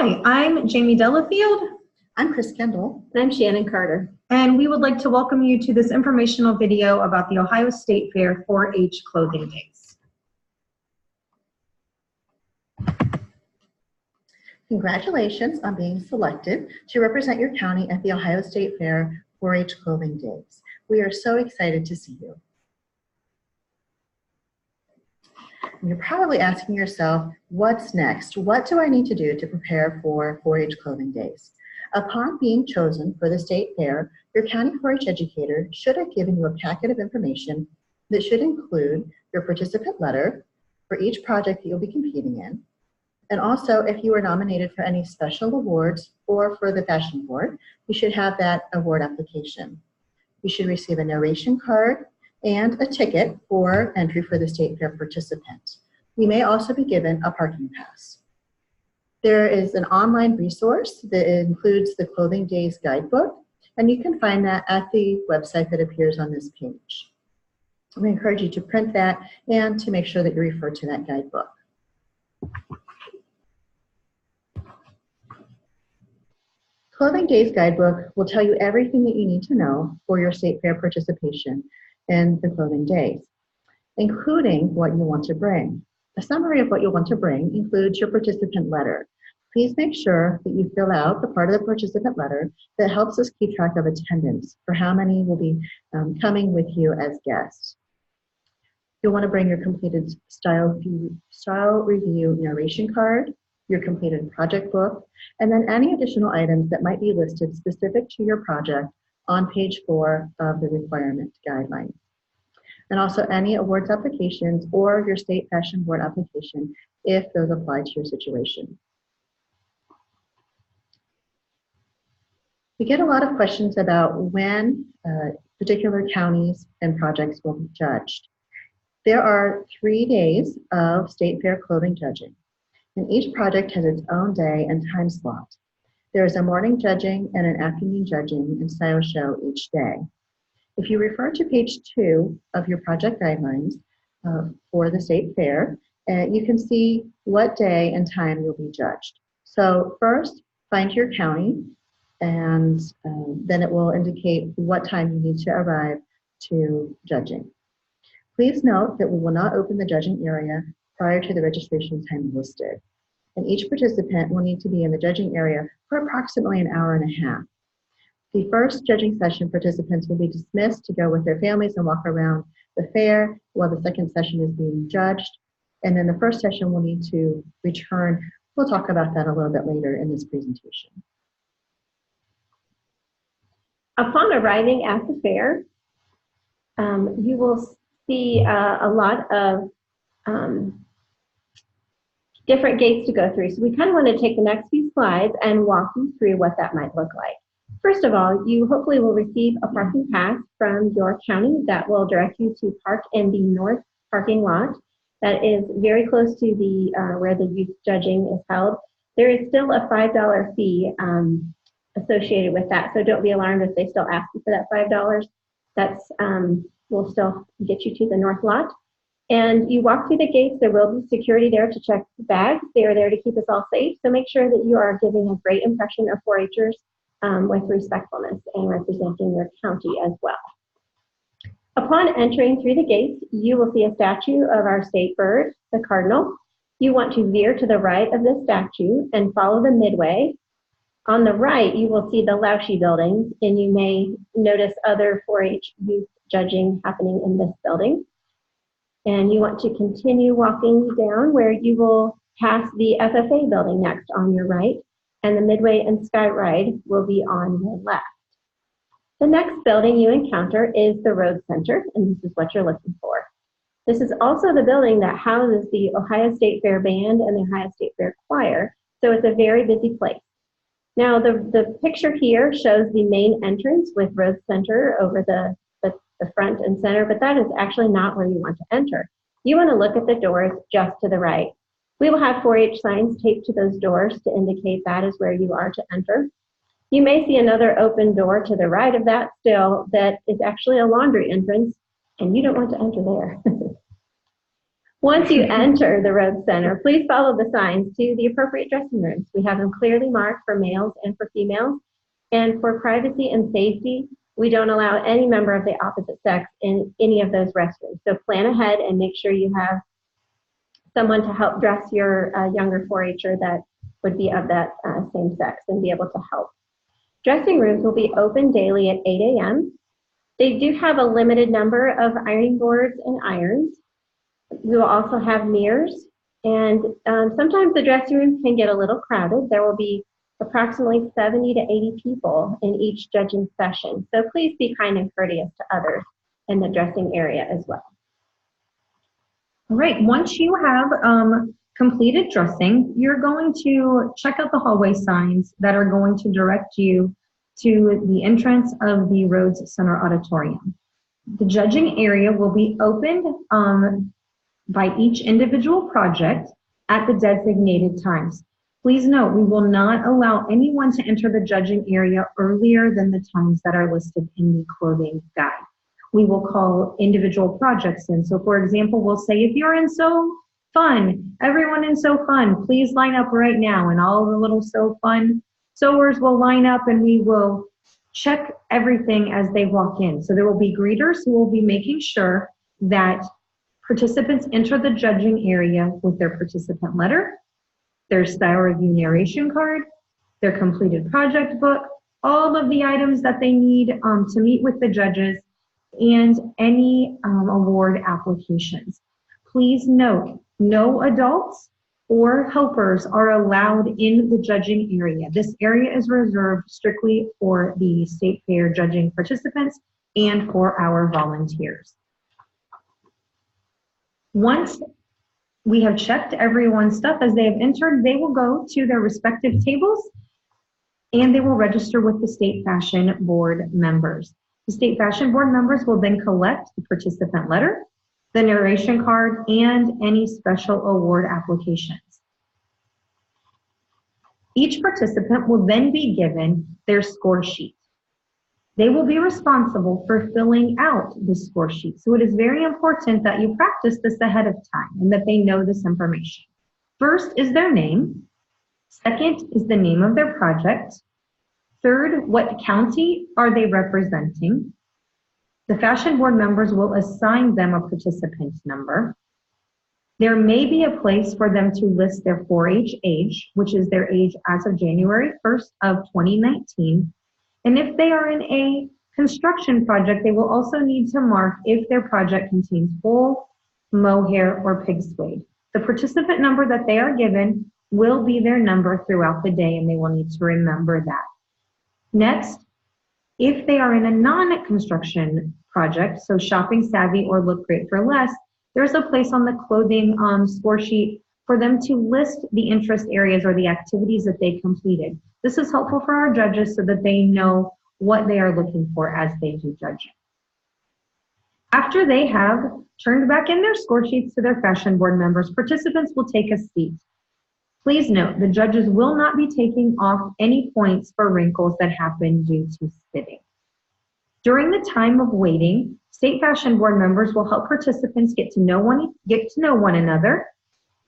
Hi, I'm Jamie Dellifield. I'm Kendle. And I'm Shannon Cater. And we would like to welcome you to this informational video about the Ohio State Fair 4-H Clothing Days. Congratulations on being selected to represent your county at the Ohio State Fair 4-H Clothing Days. We are so excited to see you. You're probably asking yourself, what's next? What do I need to do to prepare for 4-H Clothing Days? Upon being chosen for the state fair, your county 4-H educator should have given you a packet of information that should include your participant letter for each project that you'll be competing in. And also, if you were nominated for any special awards or for the fashion board, you should have that award application. You should receive a narration card and a ticket for entry for the state fair participant. You may also be given a parking pass. There is an online resource that includes the Clothing Days Guidebook, and you can find that at the website that appears on this page. We encourage you to print that and to make sure that you refer to that guidebook. Clothing Days Guidebook will tell you everything that you need to know for your state fair participation in the Clothing Days, including what you want to bring. A summary of what you'll want to bring includes your participant letter. Please make sure that you fill out the part of the participant letter that helps us keep track of attendance for how many will be coming with you as guests. You'll want to bring your completed style review narration card, your completed project book, and then any additional items that might be listed specific to your project on page 4 of the requirement guidelines. And also any awards applications or your state fashion board application if those apply to your situation. We get a lot of questions about when particular counties and projects will be judged. There are 3 days of state fair clothing judging, and each project has its own day and time slot. There is a morning judging and an afternoon judging and style show each day. If you refer to page 2 of your project guidelines for the state fair, you can see what day and time you'll be judged. So first, find your county, and then it will indicate what time you need to arrive to judging. Please note that we will not open the judging area prior to the registration time listed. And each participant will need to be in the judging area for approximately an hour and a half. The first judging session, participants will be dismissed to go with their families and walk around the fair while the second session is being judged. And then the first session will need to return. We'll talk about that a little bit later in this presentation. Upon arriving at the fair, you will see a lot of different gates to go through. So we kind of want to take the next few slides and walk you through what that might look like. First of all, you hopefully will receive a parking pass from your county that will direct you to park in the north parking lot that is very close to the where the youth judging is held. There is still a $5 fee associated with that, so don't be alarmed if they still ask you for that $5. That's will still get you to the north lot. And you walk through the gates, there will be security there to check the bags. They are there to keep us all safe, so make sure that you are giving a great impression of 4-Hers with respectfulness and representing your county as well. Upon entering through the gates, you will see a statue of our state bird, the cardinal. You want to veer to the right of this statue and follow the midway. On the right, you will see the Lauschie building, and you may notice other 4-H youth judging happening in this building. And you want to continue walking down where you will pass the FFA building next on your right, and the Midway and Sky Ride will be on your left. The next building you encounter is the Road Center, and this is what you're looking for. This is also the building that houses the Ohio State Fair Band and the Ohio State Fair Choir, so it's a very busy place. Now, the picture here shows the main entrance with Road Center over the front and center, but that is actually not where you want to enter. You want to look at the doors just to the right. We will have 4-H signs taped to those doors to indicate that is where you are to enter. You may see another open door to the right of that still that is actually a laundry entrance, and you don't want to enter there. Once you enter the Rhodes Center, please follow the signs to the appropriate dressing rooms. We have them clearly marked for males and for females. And for privacy and safety, we don't allow any member of the opposite sex in any of those restrooms. So plan ahead and make sure you have someone to help dress your younger 4-H'er that would be of that same sex and be able to help. Dressing rooms will be open daily at 8 a.m. They do have a limited number of ironing boards and irons. We will also have mirrors, and sometimes the dressing rooms can get a little crowded. There will be approximately 70 to 80 people in each judging session. So please be kind and courteous to others in the dressing area as well. All right, once you have completed dressing, you're going to check out the hallway signs that are going to direct you to the entrance of the Rhodes Center Auditorium. The judging area will be opened by each individual project at the designated times. Please note, we will not allow anyone to enter the judging area earlier than the times that are listed in the clothing guide. We will call individual projects in. So for example, we'll say, if you're in So Fun, everyone in So Fun, please line up right now. And all the little So Fun sewers will line up, and we will check everything as they walk in. So there will be greeters who will be making sure that participants enter the judging area with their participant letter, their style review narration card, their completed project book, all of the items that they need to meet with the judges, and any award applications. Please note, no adults or helpers are allowed in the judging area. This area is reserved strictly for the State Fair judging participants and for our volunteers. Once we have checked everyone's stuff as they have entered, they will go to their respective tables and they will register with the State Fashion Board members. The State Fashion Board members will then collect the participant letter, the narration card, and any special award applications. Each participant will then be given their score sheet. They will be responsible for filling out the score sheet. So it is very important that you practice this ahead of time and that they know this information. First is their name. Second is the name of their project. Third, what county are they representing? The Fashion Board members will assign them a participant number. There may be a place for them to list their 4-H age, which is their age as of January 1st of 2019. And if they are in a construction project, they will also need to mark if their project contains wool, mohair, or pig suede. The participant number that they are given will be their number throughout the day, and they will need to remember that. Next, if they are in a non-construction project, so shopping savvy or look great for less, there's a place on the clothing score sheet for them to list the interest areas or the activities that they completed. This is helpful for our judges so that they know what they are looking for as they do judging. After they have turned back in their score sheets to their Fashion Board members, participants will take a seat. Please note, the judges will not be taking off any points for wrinkles that happen due to sitting. During the time of waiting, State Fashion Board members will help participants get to know one another,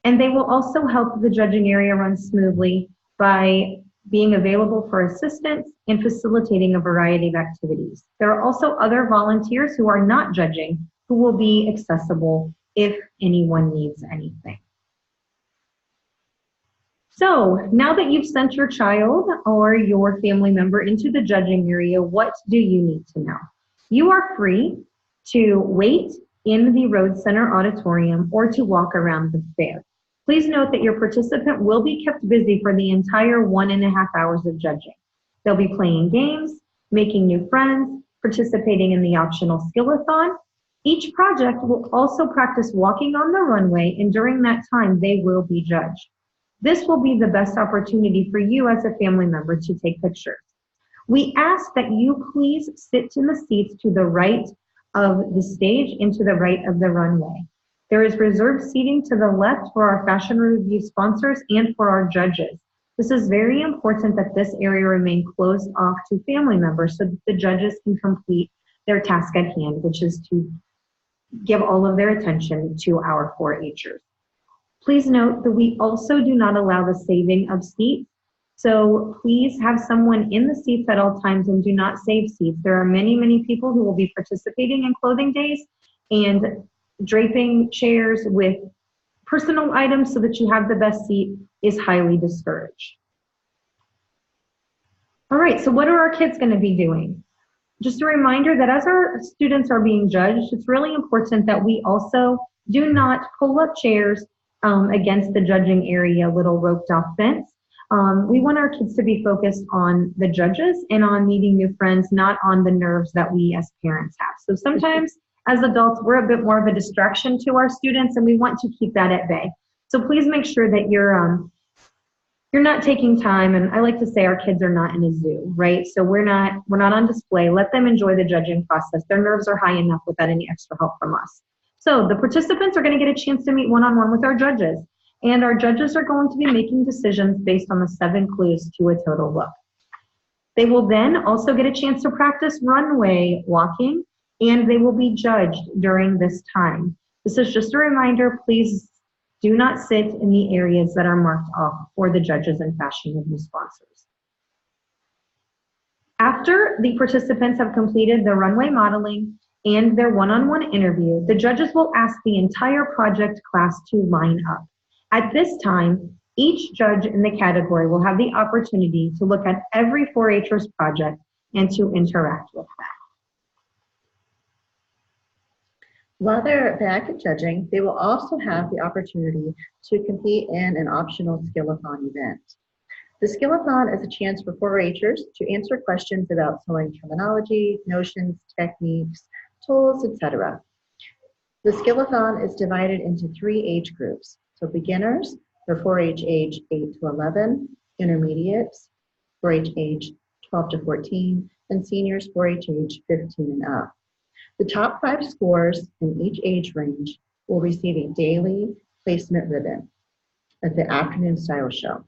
and they will also help the judging area run smoothly by being available for assistance and facilitating a variety of activities. There are also other volunteers who are not judging who will be accessible if anyone needs anything. So now that you've sent your child or your family member into the judging area, what do you need to know? You are free to wait in the Rhodes Center Auditorium or to walk around the fair. Please note that your participant will be kept busy for the entire 1.5 hours of judging. They'll be playing games, making new friends, participating in the optional skill-a-thon. Each project will also practice walking on the runway, and during that time, they will be judged. This will be the best opportunity for you as a family member to take pictures. We ask that you please sit in the seats to the right of the stage and to the right of the runway. There is reserved seating to the left for our Fashion Review sponsors and for our judges. This is very important that this area remain closed off to family members so that the judges can complete their task at hand, which is to give all of their attention to our 4-Hers. Please note that we also do not allow the saving of seats. So please have someone in the seats at all times and do not save seats. There are many, many people who will be participating in clothing days, and draping chairs with personal items so that you have the best seat is highly discouraged. All right, so what are our kids going to be doing? Just a reminder that as our students are being judged, it's really important that we also do not pull up chairs against the judging area, little roped off fence. We want our kids to be focused on the judges and on meeting new friends, not on the nerves that we as parents have. So sometimes as adults, we're a bit more of a distraction to our students, and we want to keep that at bay. So please make sure that you're not taking time, and I like to say our kids are not in a zoo, right? So we're not on display. Let them enjoy the judging process. Their nerves are high enough without any extra help from us. So the participants are going to get a chance to meet one-on-one with our judges, and our judges are going to be making decisions based on the 7 clues to a total look. They will then also get a chance to practice runway walking, and they will be judged during this time. This is just a reminder, please do not sit in the areas that are marked off for the judges and fashion review sponsors. After the participants have completed the runway modeling and their one-on-one interview, the judges will ask the entire project class to line up. At this time, each judge in the category will have the opportunity to look at every 4-Hers project and to interact with that. While they're back at judging, they will also have the opportunity to compete in an optional skill-a-thon event. The skill-a-thon is a chance for 4-Hers to answer questions about sewing terminology, notions, techniques, tools, etc. The skill-a-thon is divided into 3 age groups. So beginners for 4-H age 8 to 11, intermediates 4-H age 12 to 14, and seniors 4-H age 15 and up. The top 5 scores in each age range will receive a daily placement ribbon at the afternoon style show.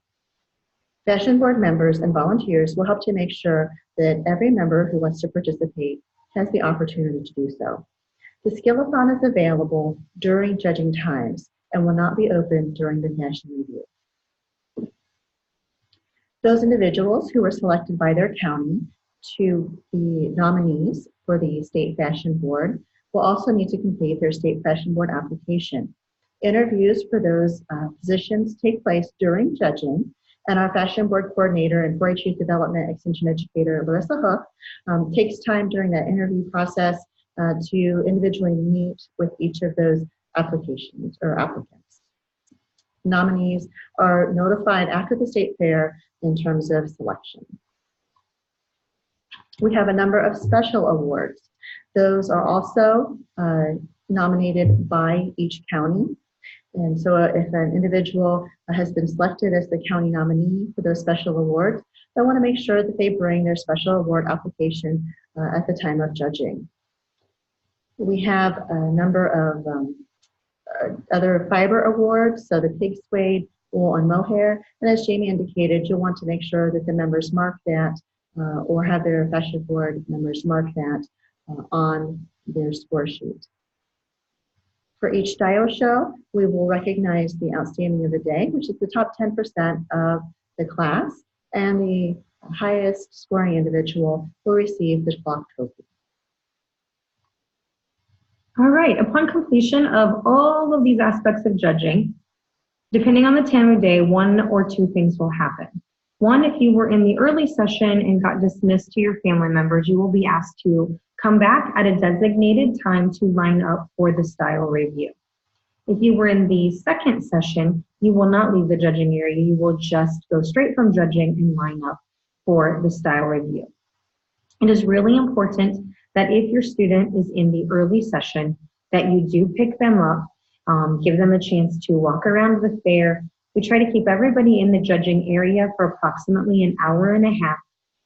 Fashion board members and volunteers will help to make sure that every member who wants to participate has the opportunity to do so. The skill-a-thon is available during judging times and will not be open during the fashion review. Those individuals who were selected by their county to be nominees for the State Fashion Board will also need to complete their State Fashion Board application. Interviews for those positions take place during judging, and our Fashion Board Coordinator and 4-H Youth Development Extension Educator, Larissa Hook, takes time during that interview process to individually meet with each of those applications or applicants. Nominees are notified after the state fair in terms of selection. We have a number of special awards. Those are also nominated by each county. And so if an individual has been selected as the county nominee for those special awards, I want to make sure that they bring their special award application at the time of judging. We have a number of other fiber awards, so the pig suede, wool, and mohair. And as Jamie indicated, you'll want to make sure that the members mark that or have their fashion board members mark that on their score sheet. For each style show, we will recognize the outstanding of the day, which is the top 10% of the class, and the highest scoring individual will receive the clock trophy. All right, upon completion of all of these aspects of judging, depending on the time of day, 1 or 2 things will happen. One, if you were in the early session and got dismissed to your family members, you will be asked to come back at a designated time to line up for the style review. If you were in the second session, you will not leave the judging area. You will just go straight from judging and line up for the style review. It is really important that if your student is in the early session, that you do pick them up, give them a chance to walk around the fair. We try to keep everybody in the judging area for approximately an hour and a half,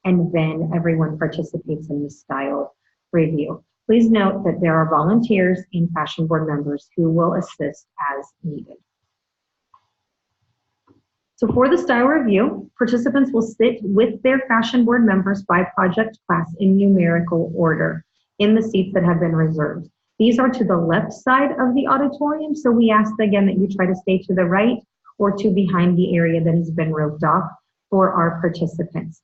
and then everyone participates in the style review. Please note that there are volunteers and fashion board members who will assist as needed. So for the style review, participants will sit with their fashion board members by project class in numerical order in the seats that have been reserved. These are to the left side of the auditorium, so we ask again that you try to stay to the right or to behind the area that has been roped off for our participants.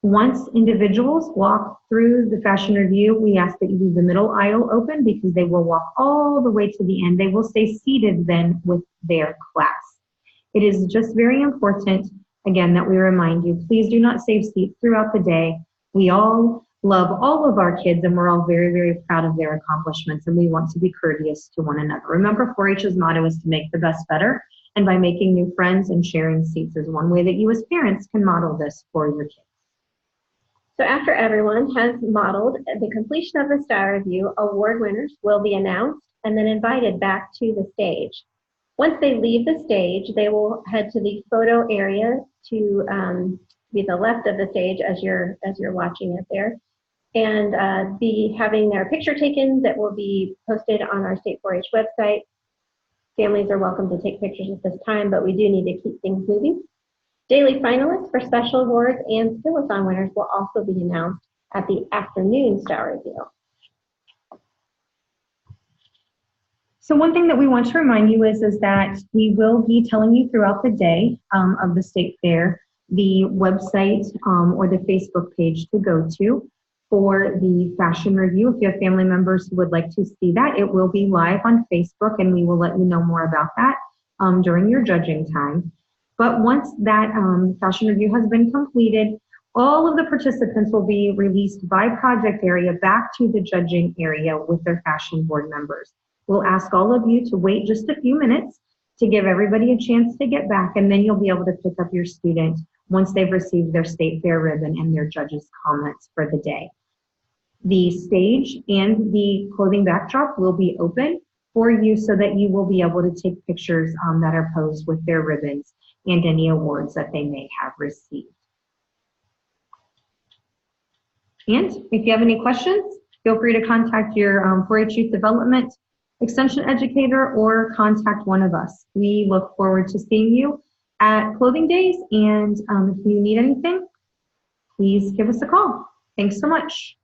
Once individuals walk through the fashion review, we ask that you leave the middle aisle open because they will walk all the way to the end. They will stay seated then with their class. It is just very important, again, that we remind you, please do not save seats throughout the day. We all love all of our kids and we're all very, very proud of their accomplishments and we want to be courteous to one another. Remember, 4-H's motto is to make the best better, and by making new friends and sharing seats is one way that you as parents can model this for your kids. So after everyone has modeled the completion of the style review, award winners will be announced and then invited back to the stage. Once they leave the stage, they will head to the photo area to be the left of the stage as you're watching it there, and be having their picture taken that will be posted on our State 4-H website. Families are welcome to take pictures at this time, but we do need to keep things moving. Daily finalists for special awards and Skill-a-thon winners will also be announced at the afternoon style review. So one thing that we want to remind you is that we will be telling you throughout the day of the State Fair the website or the Facebook page to go to for the fashion review. If you have family members who would like to see that, it will be live on Facebook and we will let you know more about that during your judging time. But once that fashion review has been completed, all of the participants will be released by project area back to the judging area with their fashion board members. We'll ask all of you to wait just a few minutes to give everybody a chance to get back, and then you'll be able to pick up your student once they've received their State Fair ribbon and their judges' comments for the day. The stage and the clothing backdrop will be open for you so that you will be able to take pictures that are posed with their ribbons and any awards that they may have received. And if you have any questions, feel free to contact your 4-H Youth Development Extension Educator or contact one of us. We look forward to seeing you at Clothing Days, and if you need anything, please give us a call. Thanks so much.